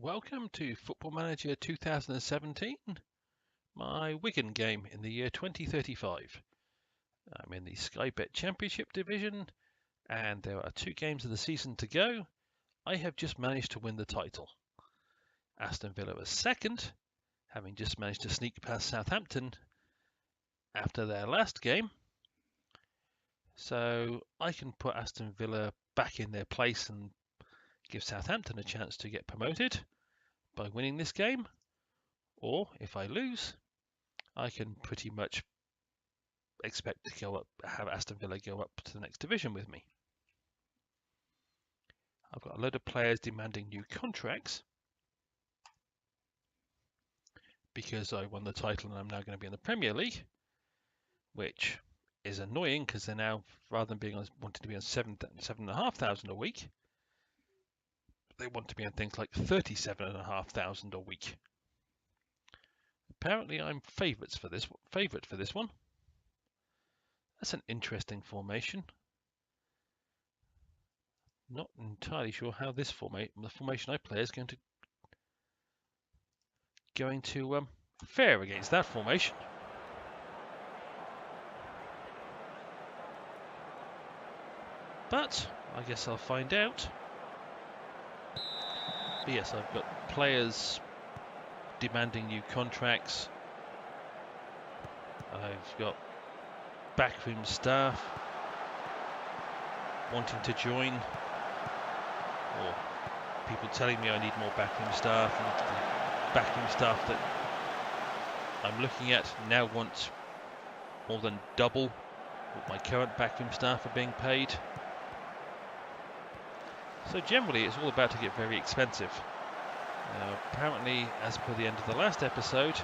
Welcome to Football Manager 2017, my Wigan game in the year 2035. I'm in the Sky Bet Championship division, and there are 2 games of the season to go. I have just managed to win the title. Aston Villa was second, having just managed to sneak past Southampton after their last game. So I can put Aston Villa back in their place and give Southampton a chance to get promoted by winning this game, or if I lose, I can pretty much expect to go up, have Aston Villa go up to the next division with me. I've got a load of players demanding new contracts because I won the title and I'm now going to be in the Premier League, which is annoying because they're now, rather than being wanting to be on 7,500 a week, they want to be on things like 37,500 a week. Apparently, I'm favourite for this one. That's an interesting formation. Not entirely sure how the formation I play is going to fare against that formation. But I guess I'll find out. But yes, I've got players demanding new contracts. I've got backroom staff wanting to join, or people telling me I need more backroom staff, and the backroom staff that I'm looking at now want more than double what my current backroom staff are being paid. So generally it's all about to get very expensive. Now, apparently, as per the end of the last episode,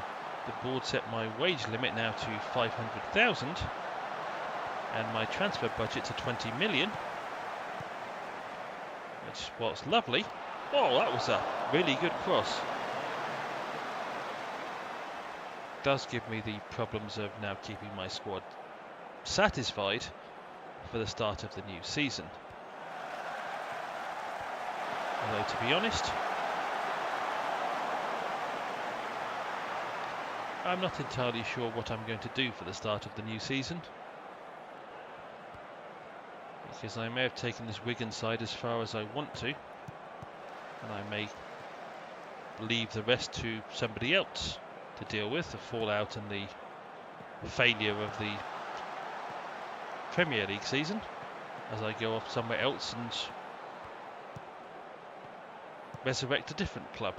the board set my wage limit now to 500,000 and my transfer budget to 20 million, which was lovely. Oh, that was a really good cross. Does give me the problems of now keeping my squad satisfied for the start of the new season. Although, to be honest, I'm not entirely sure what I'm going to do for the start of the new season, because I may have taken this Wigan side as far as I want to, and I may leave the rest to somebody else to deal with, the fallout and the failure of the Premier League season, as I go off somewhere else and resurrect a different club.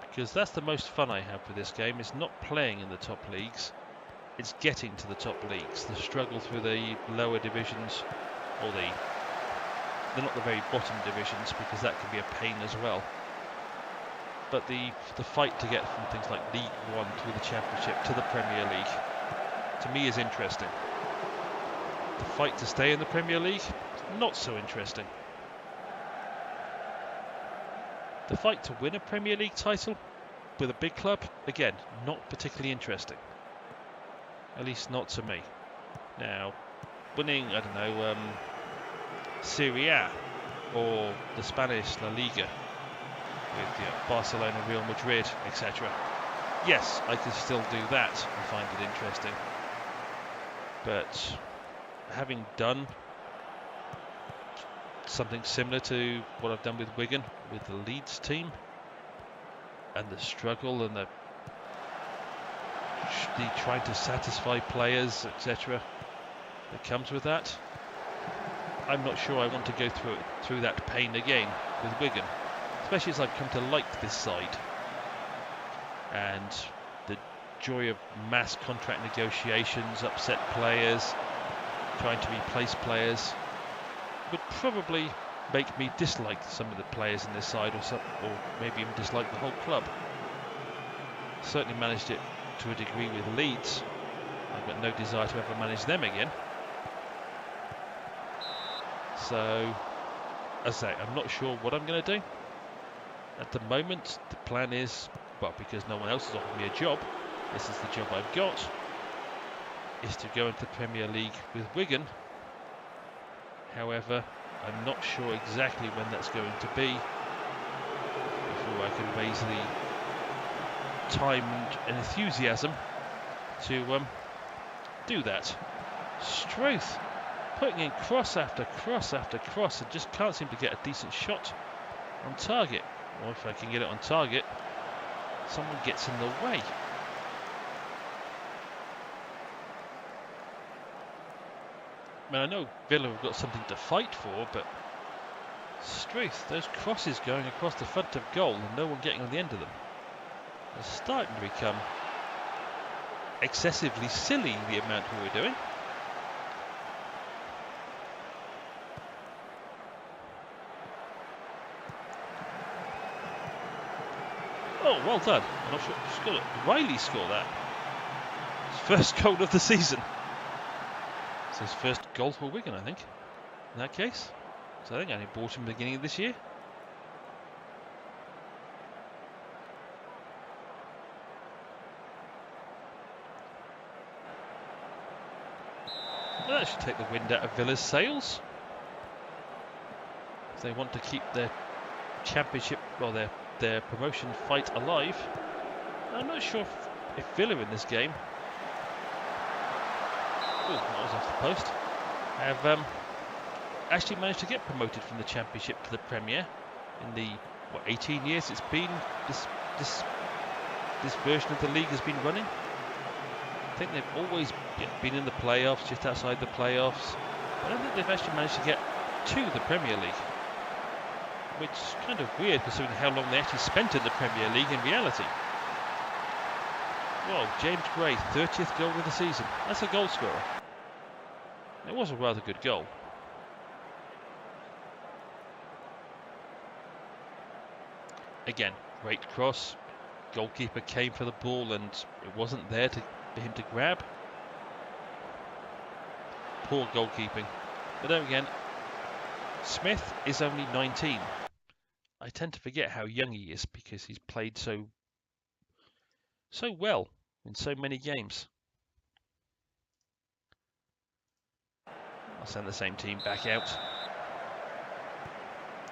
Because that's the most fun I have with this game, is not playing in the top leagues, it's getting to the top leagues. The struggle through the lower divisions, or they're not the very bottom divisions, because that can be a pain as well. But the fight to get from things like League One through the Championship to the Premier League, to me, is interesting. The fight to stay in the Premier League, not so interesting. The fight to win a Premier League title with a big club, again, not particularly interesting. At least not to me. Now, winning, I don't know, Serie A or the Spanish La Liga with Barcelona, Real Madrid, etc. Yes, I can still do that and find it interesting. But having done something similar to what I've done with Wigan, with the Leeds team, and the struggle and the trying to satisfy players, etc., that comes with that, I'm not sure I want to go through that pain again with Wigan, especially as I've come to like this side, and the joy of mass contract negotiations, upset players, trying to replace players, would probably make me dislike some of the players in this side, or maybe even dislike the whole club. Certainly managed it to a degree with Leeds. I've got no desire to ever manage them again. So, as I say, I'm not sure what I'm going to do. At the moment, the plan is, well, because no one else has offered me a job, this is the job I've got, is to go into the Premier League with Wigan. However, I'm not sure exactly when that's going to be, sure I can raise the time and enthusiasm to do that. Struth putting in cross after cross after cross and just can't seem to get a decent shot on target. Or if I can get it on target, someone gets in the way. I mean, I know Villa have got something to fight for, but Struth, those crosses going across the front of goal and no one getting on the end of them, are starting to become excessively silly, the amount we were doing. Oh, well done. I'm not sure. Riley scored that. His first goal of the season. It's his first goal for Wigan, I think, in that case. So I think I only bought him at the beginning of this year. Well, that should take the wind out of Villa's sails. If they want to keep their championship, well, their promotion fight alive. I'm not sure if Villa in this game, that was off the post, have actually managed to get promoted from the Championship to the Premier in the 18 years it's been this version of the league has been running. I think they've always been in the playoffs, just outside the playoffs. I don't think they've actually managed to get to the Premier League, which is kind of weird considering how long they actually spent in the Premier League in reality. Well, James Gray, 30th goal of the season. That's a goal scorer. It was a rather good goal. Again, great cross. Goalkeeper came for the ball and it wasn't there for him to grab. Poor goalkeeping. But then again, Smith is only 19. I tend to forget how young he is because he's played so well in so many games. I'll send the same team back out.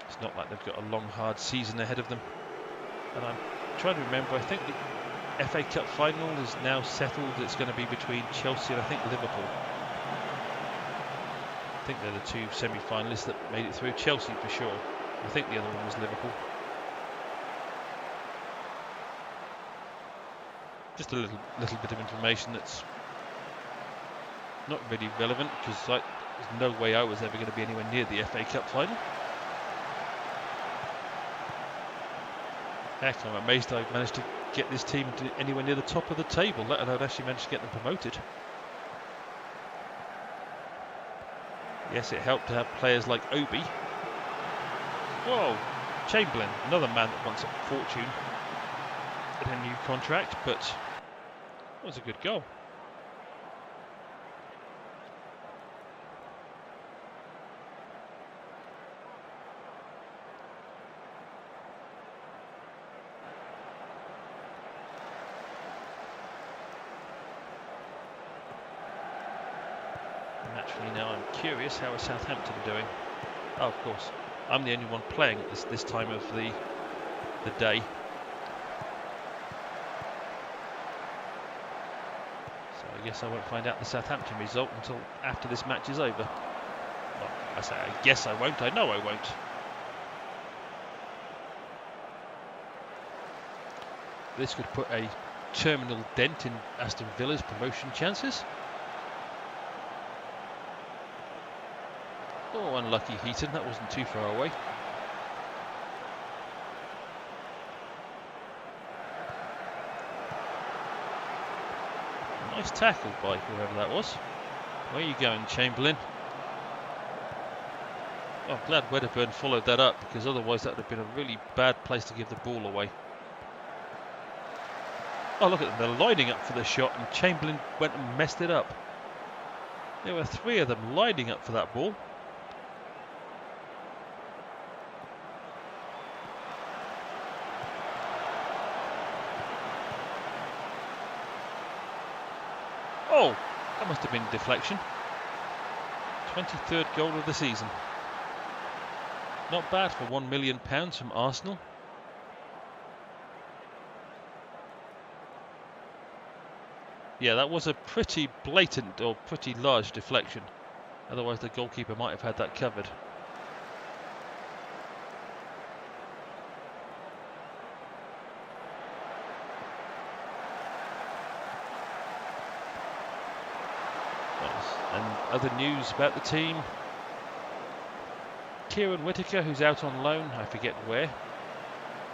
It's not like they've got a long, hard season ahead of them. And I'm trying to remember, I think the FA Cup final is now settled. It's going to be between Chelsea and I think Liverpool. I think they're the two semi-finalists that made it through. Chelsea for sure. I think the other one was Liverpool. Just a little bit of information that's not really relevant because there's no way I was ever going to be anywhere near the FA Cup final. Heck, I'm amazed I managed to get this team to anywhere near the top of the table, let alone actually managed to get them promoted. Yes, it helped to have players like Obi. Whoa, Chamberlain, another man that wants a fortune in a new contract, but it was a good goal. Naturally now I'm curious how are Southampton doing. Oh, of course, I'm the only one playing at this time of the day. So I guess I won't find out the Southampton result until after this match is over. Well, I say I guess I won't, I know I won't. This could put a terminal dent in Aston Villa's promotion chances. Oh, unlucky Heaton, that wasn't too far away. Nice tackle by whoever that was. Where are you going, Chamberlain? Oh, I'm glad Wedderburn followed that up because otherwise that would have been a really bad place to give the ball away. Oh, look at them, they're lining up for the shot and Chamberlain went and messed it up. There were three of them lining up for that ball. Oh, that must have been deflection. 23rd goal of the season. Not bad for £1 million from Arsenal. Yeah, that was a pretty blatant or pretty large deflection. Otherwise the goalkeeper might have had that covered. And other news about the team. Kieran Whittaker, who's out on loan, I forget where,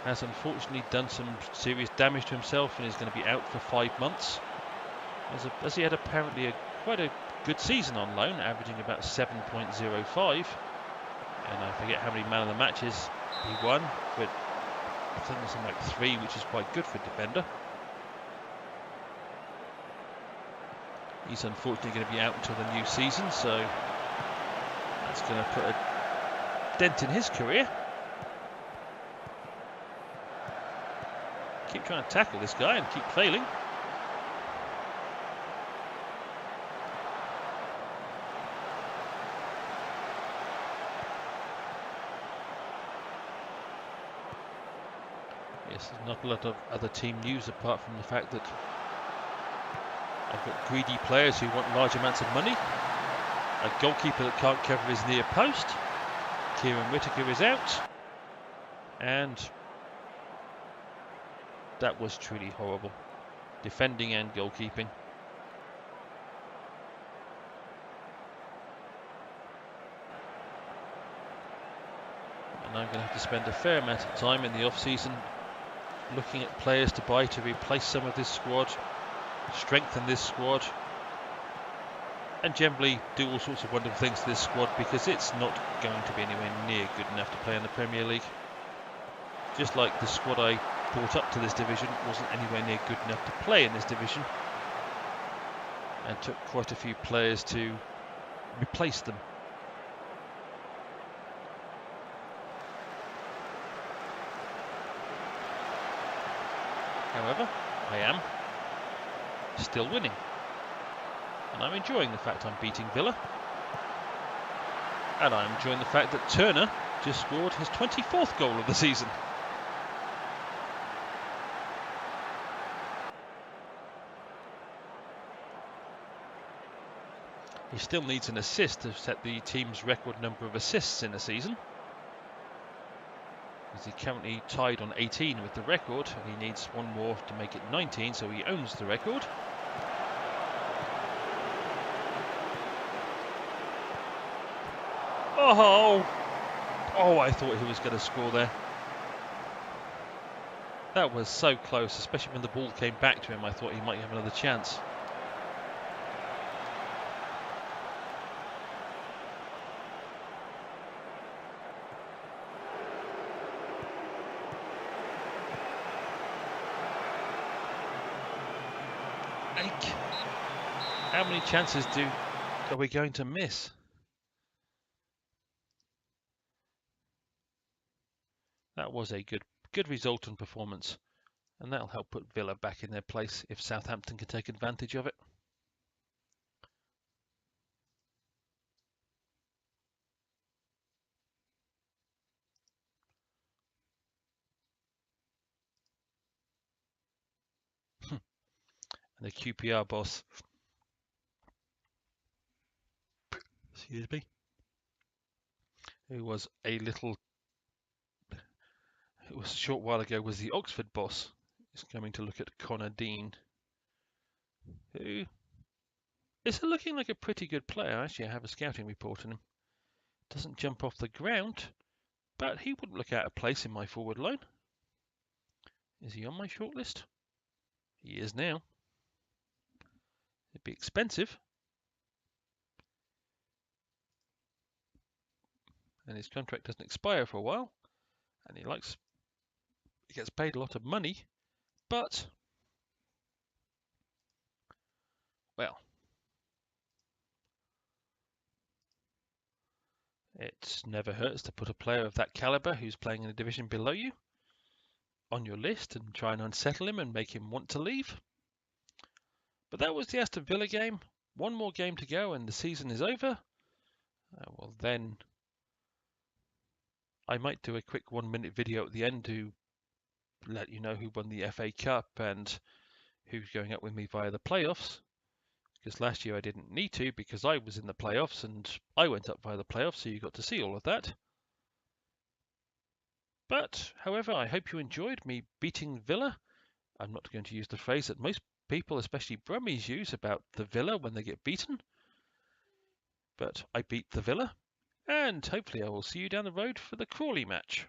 has unfortunately done some serious damage to himself and is going to be out for 5 months. As he had apparently quite a good season on loan, averaging about 7.05. And I forget how many man of the matches he won, but I think there's something like 3, which is quite good for a defender. He's unfortunately going to be out until the new season, so that's going to put a dent in his career. Keep trying to tackle this guy and keep failing. Yes, there's not a lot of other team news apart from the fact that I've got greedy players who want large amounts of money. A goalkeeper that can't cover his near post. Kieran Whittaker is out. And that was truly horrible. Defending and goalkeeping. And I'm going to have to spend a fair amount of time in the off-season looking at players to buy to replace some of this squad, strengthen this squad, and generally do all sorts of wonderful things to this squad, because it's not going to be anywhere near good enough to play in the Premier League. Just like the squad I brought up to this division wasn't anywhere near good enough to play in this division, and took quite a few players to replace them. However, I am still winning. And I'm enjoying the fact I'm beating Villa. And I'm enjoying the fact that Turner just scored his 24th goal of the season. He still needs an assist to set the team's record number of assists in a season, as he currently tied on 18 with the record, and he needs one more to make it 19, so he owns the record. Oh, I thought he was going to score there. That was so close, especially when the ball came back to him. I thought he might have another chance. How many chances are we going to miss? That was a good result and performance, and that'll help put Villa back in their place if Southampton can take advantage of it. And the QPR boss, excuse me, who was a short while ago was the Oxford boss, is coming to look at Connor Dean, who is looking like a pretty good player. Actually, I have a scouting report on him. Doesn't jump off the ground, but he wouldn't look out of place in my forward line. Is he on my shortlist? He is now. It'd be expensive. And his contract doesn't expire for a while. And he gets paid a lot of money, but, well, it never hurts to put a player of that caliber who's playing in a division below you on your list and try and unsettle him and make him want to leave. But that was the Aston Villa game. One more game to go and the season is over. Well, then I might do a quick 1-minute video at the end to let you know who won the FA Cup and who's going up with me via the playoffs, because last year I didn't need to because I was in the playoffs and I went up via the playoffs, so you got to see all of that. But, however, I hope you enjoyed me beating Villa. I'm not going to use the phrase that most people, especially Brummies, use about the Villa when they get beaten. But I beat the Villa, and hopefully I will see you down the road for the Crawley match.